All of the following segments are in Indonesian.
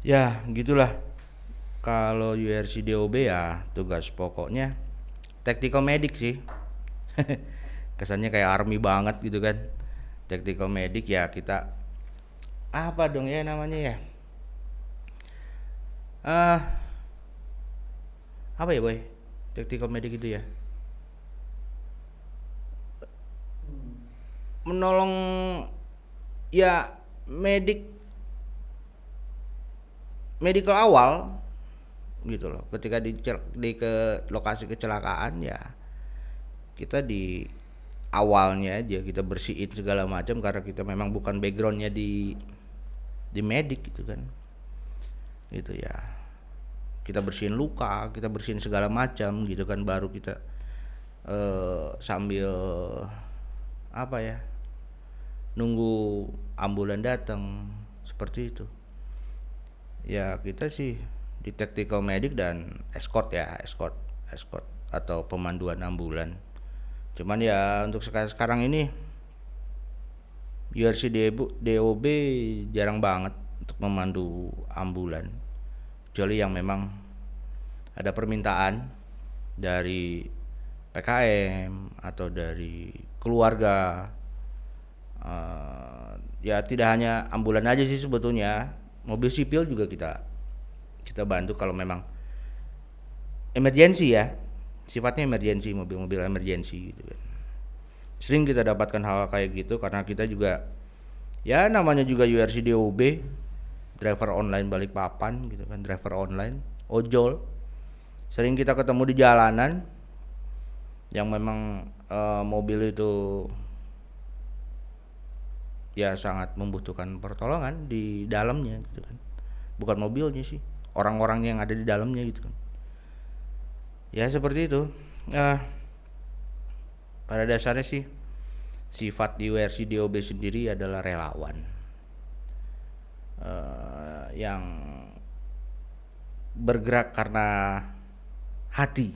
Ya gitulah. Kalau URC DOB ya tugas pokoknya tactical medic sih. Kesannya kayak army banget gitu kan. Tactical medic ya kita apa dong ya namanya ya? Ah, apa ya boy? Tactical medic itu ya. Menolong ya medik medical awal gitu loh. Ketika di ke lokasi kecelakaan ya kita di awalnya aja kita bersihin segala macam karena kita memang bukan backgroundnya di medik gitu kan. Gitu ya. Kita bersihin luka, kita bersihin segala macam gitu kan baru kita sambil apa ya? Nunggu ambulan datang seperti itu. Ya kita sih di tactical medic dan escort ya, escort atau pemanduan ambulan. Cuman ya untuk sekarang ini URC DOB jarang banget untuk memandu ambulan. Kecuali yang memang ada permintaan dari PKM atau dari keluarga. Ya tidak hanya ambulan aja sih sebetulnya, mobil sipil juga kita kita bantu kalau memang emergensi ya, sifatnya emergensi, mobil-mobil emergensi gitu kan. Sering kita dapatkan hal kayak gitu karena kita juga ya namanya juga URC DOB, driver online Balikpapan gitu kan, driver online ojol. Sering kita ketemu di jalanan yang memang mobil itu ya sangat membutuhkan pertolongan di dalamnya gitu kan. Bukan mobilnya sih, orang-orang yang ada di dalamnya gitu kan. Ya seperti itu. Nah, pada dasarnya sih sifat di URC DOB sendiri adalah relawan yang bergerak karena hati.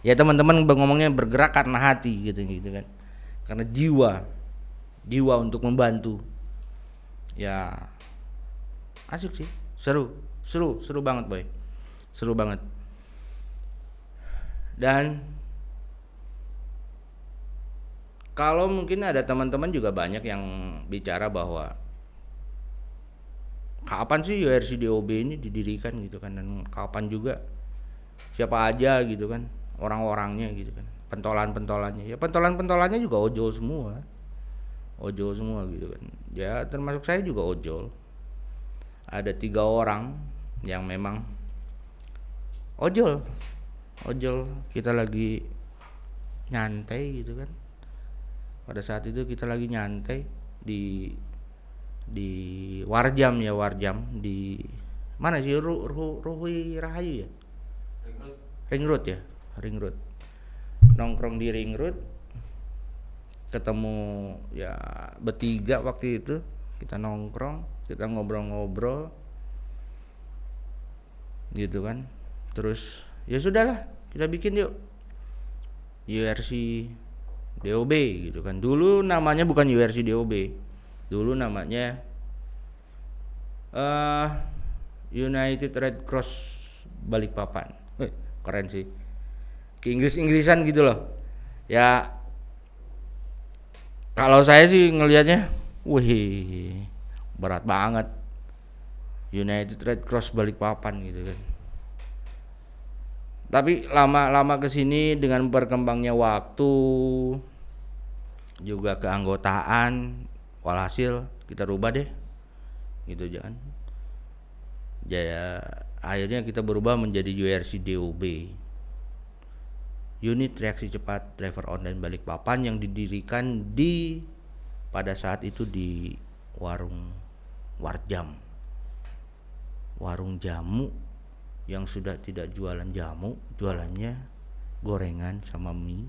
Ya teman-teman ngomongnya bergerak karena hati gitu gitu kan, karena jiwa, jiwa untuk membantu. Ya asik sih, seru, seru banget boy, seru banget. Dan kalau mungkin ada teman-teman juga banyak yang bicara bahwa kapan sih URC DOB ini didirikan gitu kan, dan kapan juga siapa aja gitu kan orang-orangnya gitu kan, pentolan-pentolannya ya, pentolan-pentolannya juga ojol semua, ojol semua gitu kan. Ya termasuk saya juga ojol. Ada 3 orang yang memang ojol, ojol. Kita lagi nyantai gitu kan, pada saat itu kita lagi nyantai di Warjam ya, Warjam di mana sih, Ruhui Rahayu ya, Ring Road ya, Ring Road, nongkrong di Ring Road, ketemu ya bertiga waktu itu, kita nongkrong, kita ngobrol-ngobrol gitu kan. Terus ya sudahlah, kita bikin yuk URC DOB gitu kan. Dulu namanya bukan URC DOB, dulu namanya United Red Cross Balikpapan. Keren sih, ke Inggrisan gitu loh ya. Kalau saya sih ngelihatnya, wih berat banget, United Red Cross Balikpapan gitu kan. Tapi lama-lama kesini dengan berkembangnya waktu juga keanggotaan, walhasil kita rubah deh gitu jangan. Jadi akhirnya kita berubah menjadi URC DOB, Unit Reaksi Cepat Driver Online Balikpapan, yang didirikan di pada saat itu di warung Warjam, warung jamu yang sudah tidak jualan jamu, jualannya gorengan sama mie.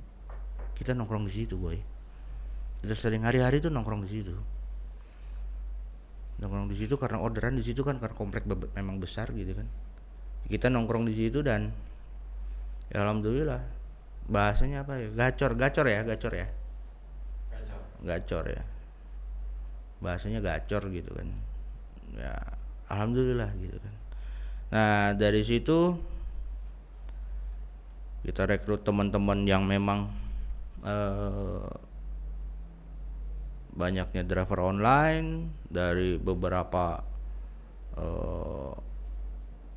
Kita nongkrong di situ boy, kita sering hari-hari tuh nongkrong di situ, nongkrong di situ karena orderan di situ kan, karena komplek memang besar gitu kan. Kita nongkrong di situ dan ya alhamdulillah, bahasanya apa ya, gacor, gacor ya, gacor ya, gacor ya, bahasanya gacor gitu kan ya. alhamdulillah gitu kan. Nah dari situ kita rekrut teman-teman yang memang eh, banyaknya driver online dari beberapa eh,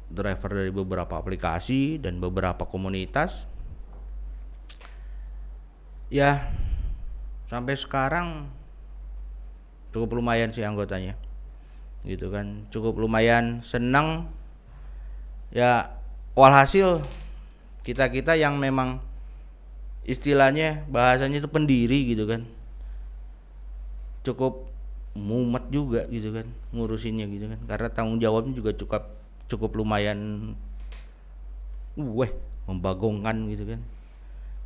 driver dari beberapa aplikasi dan beberapa komunitas. Ya sampai sekarang cukup lumayan sih anggotanya gitu kan, cukup lumayan senang ya. Walhasil kita yang memang istilahnya bahasanya itu pendiri gitu kan, cukup mumet juga gitu kan ngurusinnya gitu kan, karena tanggung jawabnya juga cukup cukup lumayan weh membagongkan gitu kan.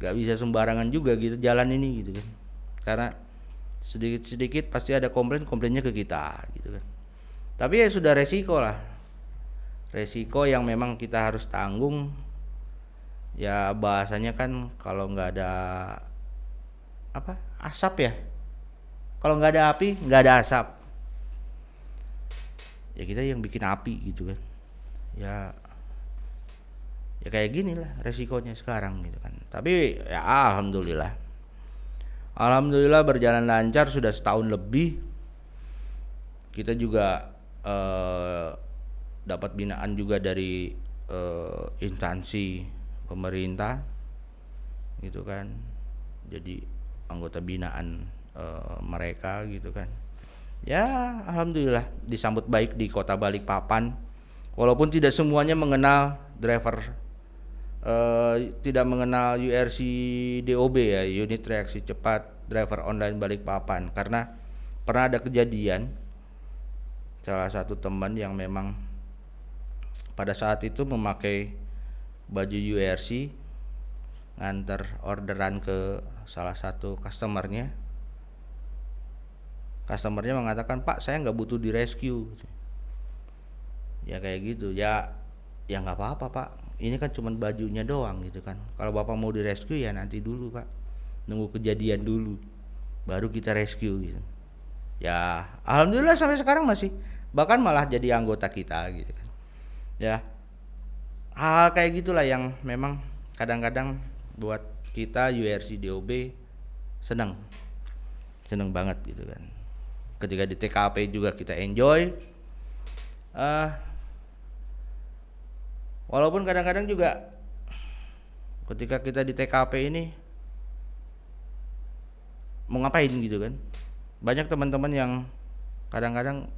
Gak bisa sembarangan juga gitu jalan ini gitu kan, karena sedikit-sedikit pasti ada komplainnya ke kita gitu kan. Tapi ya sudah resiko lah, resiko yang memang kita harus tanggung. Ya bahasanya kan kalau nggak ada apa asap ya, kalau nggak ada api nggak ada asap, ya kita yang bikin api gitu kan. Ya kayak gini lah resikonya sekarang gitu kan. Tapi ya alhamdulillah berjalan lancar sudah setahun lebih. Kita juga dapat binaan juga dari instansi pemerintah gitu kan, jadi anggota binaan mereka gitu kan. Ya alhamdulillah disambut baik di kota Balikpapan, walaupun tidak semuanya mengenal driver tidak mengenal URC DOB ya, unit reaksi cepat driver online Balikpapan, karena pernah ada kejadian salah satu teman yang memang pada saat itu memakai baju URC nganter orderan ke salah satu customernya mengatakan, Pak saya nggak butuh di rescue. Ya kayak gitu ya nggak apa-apa Pak, ini kan cuma bajunya doang gitu kan. Kalau Bapak mau di rescue ya nanti dulu Pak, nunggu kejadian dulu baru kita rescue gitu. Ya alhamdulillah sampai sekarang masih, bahkan malah jadi anggota kita gitu kan. Ya hal kayak gitulah yang memang kadang-kadang buat kita URC DOB seneng banget gitu kan. Ketika di TKP juga kita enjoy, walaupun kadang-kadang juga ketika kita di TKP ini mau ngapain gitu kan, banyak teman-teman yang kadang-kadang,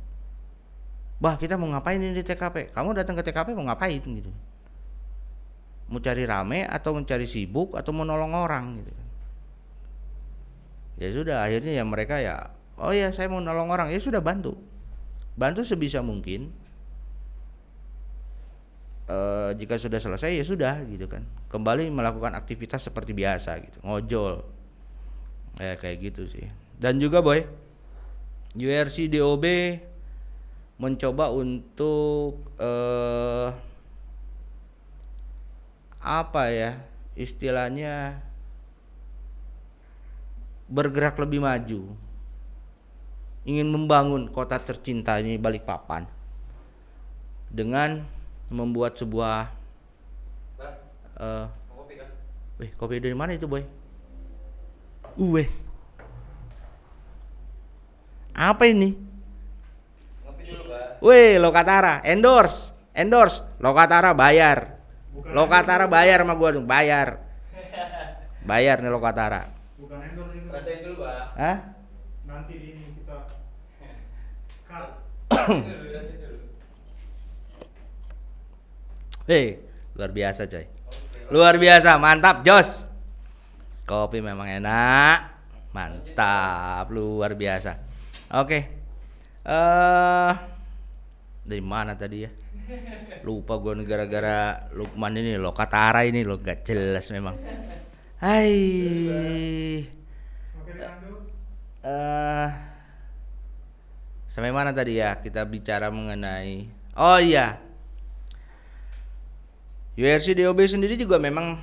bah kita mau ngapain ini di TKP, kamu datang ke TKP mau ngapain gitu, mau cari rame atau mencari sibuk atau mau nolong orang gitu kan. Ya sudah akhirnya ya mereka ya, oh ya saya mau nolong orang, ya sudah bantu sebisa mungkin. Jika sudah selesai ya sudah gitu kan, kembali melakukan aktivitas seperti biasa gitu, ngojol ya kayak gitu sih. Dan juga boy, URC DOB mencoba untuk apa ya istilahnya, bergerak lebih maju, ingin membangun kota tercinta ini Balikpapan dengan membuat sebuah kopi kan? Kopi dari mana itu boy? Apa ini? Ngopi dulu Pak. Lokatara endorse Lokatara bayar. Bukan Lokatara bayar sama gua dong, bayar nih Lokatara. Bukan endorse itu. Rasain dulu Pak. Hah? Nanti ini kita rasain dulu. Luar biasa coy. Luar biasa, mantap Jos. Kopi memang enak, mantap, luar biasa. Oke. Dari mana tadi ya? Lupa gue, gara-gara Lukman ini Lokatara ini lo gak jelas memang. Hai. Sampai mana tadi ya kita bicara mengenai, oh iya, URC DOB sendiri juga memang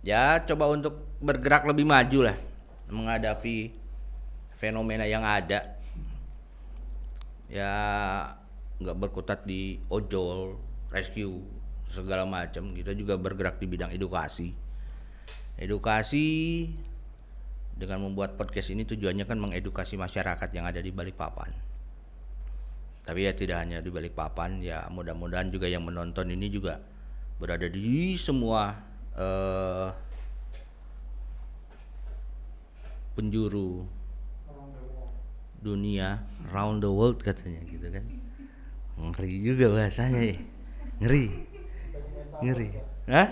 ya coba untuk bergerak lebih maju lah menghadapi fenomena yang ada. Ya nggak berkutat di ojol, rescue segala macam. Kita juga bergerak di bidang edukasi. Dengan membuat podcast ini tujuannya kan mengedukasi masyarakat yang ada di Balikpapan. Tapi ya tidak hanya di Balikpapan, ya mudah-mudahan juga yang menonton ini juga berada di semua penjuru dunia, round the world katanya gitu kan. Ngeri juga bahasanya ya. Ngeri. Hah?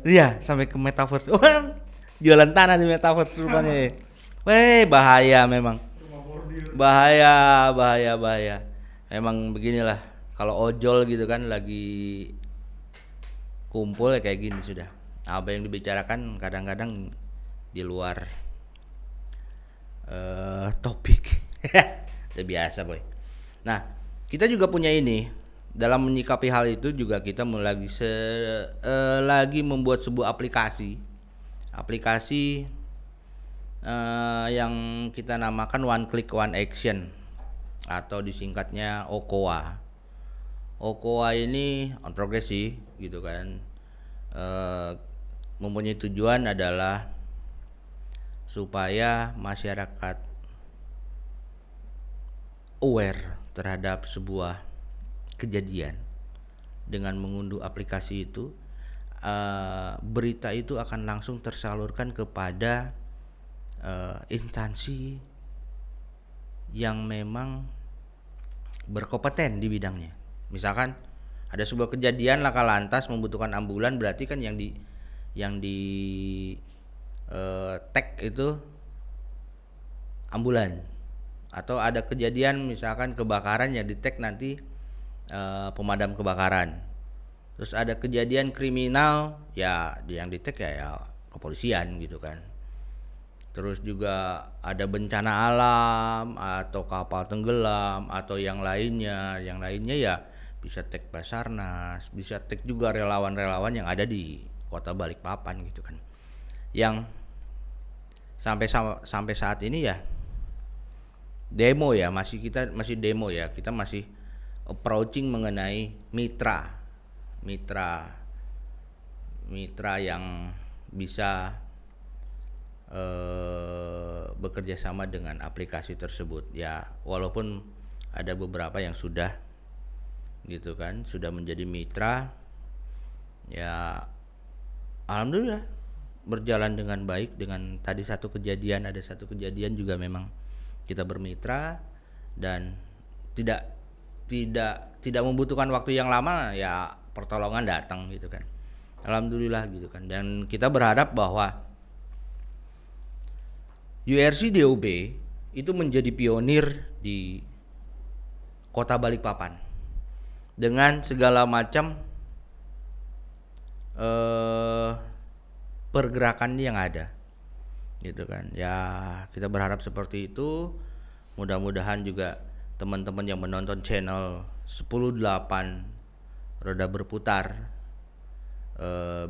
Iya, sampai ke metaverse. Wah, jualan tanah di metaverse rupanya ya. Weh, bahaya memang. Bahaya. Memang beginilah. Kalau ojol gitu kan lagi kumpul ya kayak gini sudah. Apa yang dibicarakan kadang-kadang di luar topik. Itu biasa boy. Nah, kita juga punya ini. Dalam menyikapi hal itu juga kita lagi membuat sebuah aplikasi yang kita namakan One Click One Action atau disingkatnya OKOA. OKOA ini on progress sih gitu kan. Mempunyai tujuan adalah supaya masyarakat aware terhadap sebuah kejadian. Dengan mengunduh aplikasi itu, berita itu akan langsung tersalurkan kepada instansi yang memang berkompeten di bidangnya. Misalkan ada sebuah kejadian laka lantas membutuhkan ambulan, berarti kan yang di tag itu ambulan. Atau ada kejadian misalkan kebakaran yang di tag nanti pemadam kebakaran. Terus ada kejadian kriminal ya yang di tag ya kepolisian gitu kan. Terus juga ada bencana alam atau kapal tenggelam atau yang lainnya ya bisa tag Basarnas, bisa tag juga relawan-relawan yang ada di Kota Balikpapan gitu kan. Yang sampai saat ini ya demo ya, masih demo ya, kita masih approaching mengenai mitra yang bisa bekerja sama dengan aplikasi tersebut ya, walaupun ada beberapa yang sudah gitu kan, sudah menjadi mitra ya, alhamdulillah berjalan dengan baik. Dengan ada satu kejadian juga memang kita bermitra dan tidak membutuhkan waktu yang lama ya, pertolongan datang gitu kan, alhamdulillah gitu kan. Dan kita berharap bahwa URC DOB itu menjadi pionir di Kota Balikpapan dengan segala macam pergerakan yang ada gitu kan ya. Kita berharap seperti itu. Mudah-mudahan juga teman-teman yang menonton channel 10.8 Roda Berputar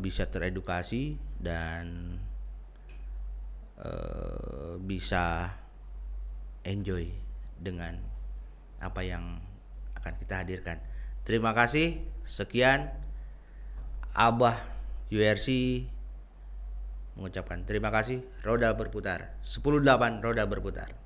bisa teredukasi dan bisa enjoy dengan apa yang akan kita hadirkan. Terima kasih. Sekian, Abah URC mengucapkan terima kasih. Roda Berputar 10.8 Roda Berputar.